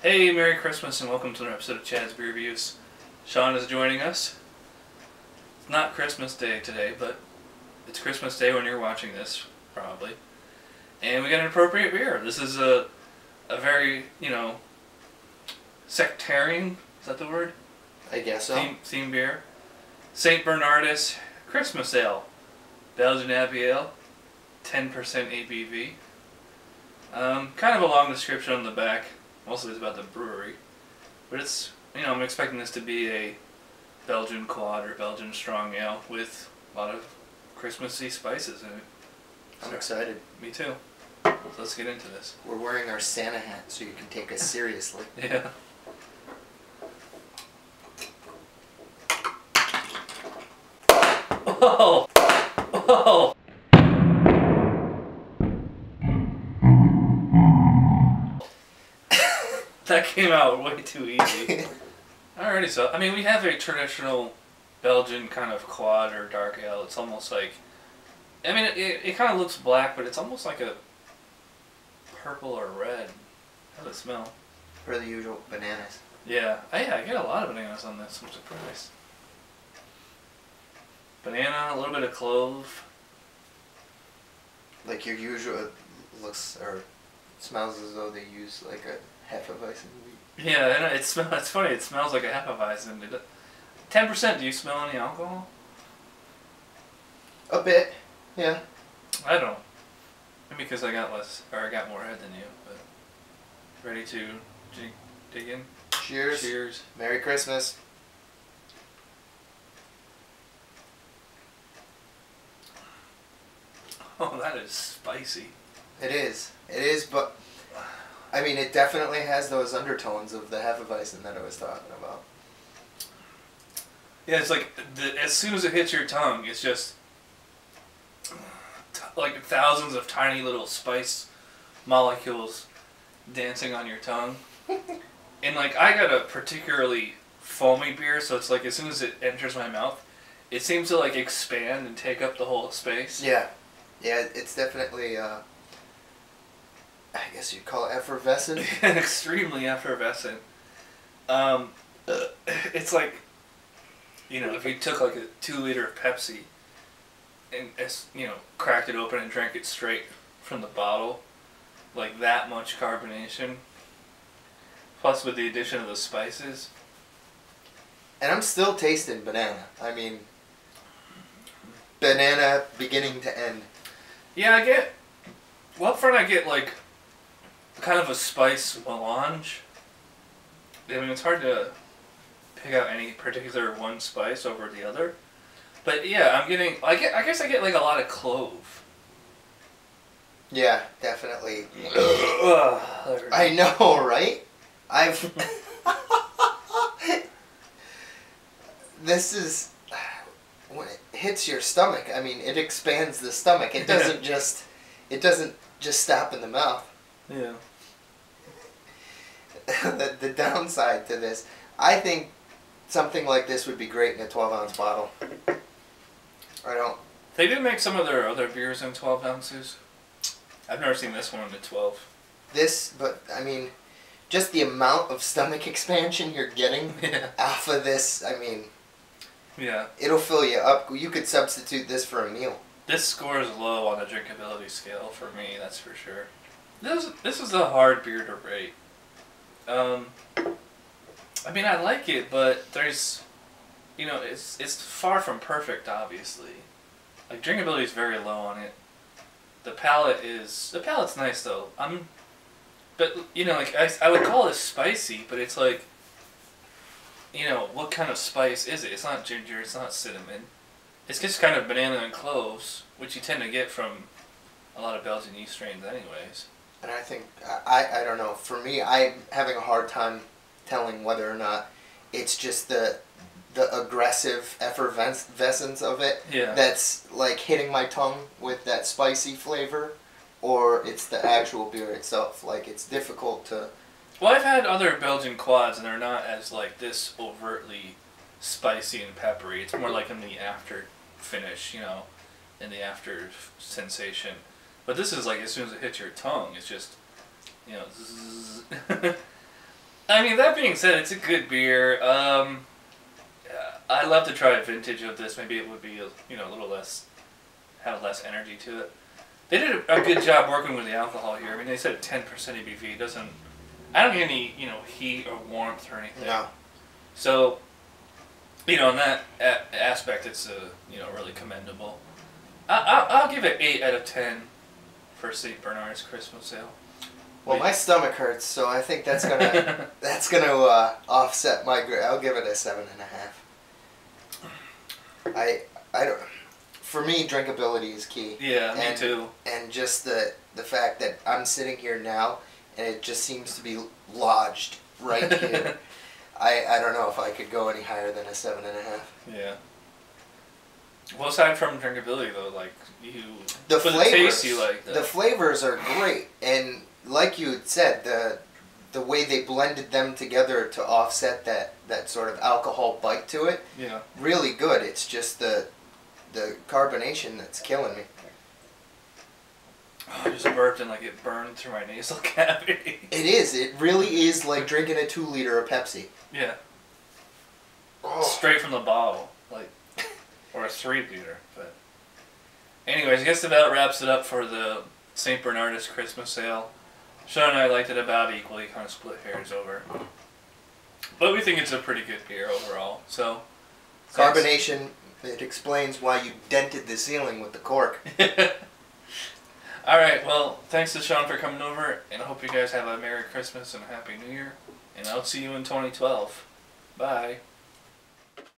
Hey, Merry Christmas and welcome to another episode of Chad's Beer Reviews. Sean is joining us. It's not Christmas Day today, but it's Christmas Day when you're watching this, probably. And we got an appropriate beer. This is a very, sectarian, is that the word? I guess so. Theme beer. St. Bernardus Christmas Ale. Belgian Abbey Ale. 10% ABV. Kind of a long description on the back. Mostly it's about the brewery. But it's, I'm expecting this to be a Belgian quad or Belgian strong ale with a lot of Christmassy spices in it. I'm excited. Me too. So let's get into this. We're wearing our Santa hat so you can take us seriously. Yeah. Whoa! Whoa! That came out way too easy. Alrighty, so, we have a traditional Belgian kind of quad or dark ale. It's almost like, it kind of looks black, but it's almost like a purple or red. How does it smell? For the usual bananas. Yeah. I get a lot of bananas on this. I'm surprised. Banana, a little bit of clove. Like your usual, looks or smells as though they use like a Hefeweizen wheat. Yeah, and it's funny. It smells like a Hefeweizen. 10%. Do you smell any alcohol? A bit, yeah. I don't. Maybe because I got more head than you. But ready to dig in? Cheers. Cheers. Merry Christmas. Oh, that is spicy. It is. It is, but it definitely has those undertones of the Hefeweizen that I was talking about. Yeah, it's like as soon as it hits your tongue, it's just like thousands of tiny little spice molecules dancing on your tongue. And like I got a particularly foamy beer, so it's like as soon as it enters my mouth, it seems to like expand and take up the whole space. Yeah. Yeah, it's definitely, I guess you'd call it effervescent. Extremely effervescent. It's like, if you took like a 2-liter of Pepsi and, cracked it open and drank it straight from the bottle, like that much carbonation, plus with the addition of the spices. And I'm still tasting banana. Banana beginning to end. Yeah, up front I get like kind of a spice melange. It's hard to pick out any particular one spice over the other. But yeah, I guess I get like a lot of clove. Yeah, definitely. I know, right? This is, when it hits your stomach, it expands the stomach. It doesn't just stop in the mouth. Yeah. The downside to this, I think something like this would be great in a 12-ounce bottle. They do make some of their other beers in 12 ounces. I've never seen this one in 12. Just the amount of stomach expansion you're getting off of this, yeah. It'll fill you up. You could substitute this for a meal. This scores low on the drinkability scale for me, that's for sure. This is a hard beer to rate. I like it, but there's, it's far from perfect, obviously. Like, drinkability is very low on it. The palate's nice, though. But, I would call it spicy, but it's like, what kind of spice is it? It's not ginger, it's not cinnamon. It's just kind of banana and cloves, which you tend to get from a lot of Belgian yeast strains anyways. And I think, I don't know, for me, I'm having a hard time telling whether or not it's just the aggressive effervescence of it that's like hitting my tongue with that spicy flavor, or it's the actual beer itself. Like, it's difficult to... Well, I've had other Belgian quads, and they're not as like this overtly spicy and peppery. It's more like in the after finish, in the after sensation. But this is like as soon as it hits your tongue, it's just, zzz. I mean, that being said, it's a good beer. I'd love to try a vintage of this. Maybe it would be, a little less, have less energy to it. They did a good job working with the alcohol here. I mean, they said 10% ABV. It doesn't, I don't get any, heat or warmth or anything. No. So, in that aspect, it's, really commendable. I'll give it 8 out of 10 for St. Bernardus Christmas Ale. Well, my stomach hurts, so I think that's gonna offset my grade. I'll give it a 7.5. I don't. For me, drinkability is key. Yeah, me too. And just the fact that I'm sitting here now, and it just seems to be lodged right here. I don't know if I could go any higher than a 7.5. Yeah. Well, aside from drinkability, though, the flavors, taste you like that. The flavors are great, and like you had said, the way they blended them together to offset that sort of alcohol bite to it. Yeah. Really good. It's just the carbonation that's killing me. Oh, I just burped and it burned through my nasal cavity. It is. It really is like drinking a 2 liter of Pepsi. Yeah. Oh. Straight from the bottle, or a 3 liter. But, anyways, I guess that about wraps it up for the St. Bernardus Christmas Ale. Sean and I liked it about equally, kind of split hairs over. But we think it's a pretty good beer overall. So, carbonation. It explains why you dented the ceiling with the cork. Alright, well, thanks to Sean for coming over, and I hope you guys have a Merry Christmas and a Happy New Year. And I'll see you in 2012. Bye.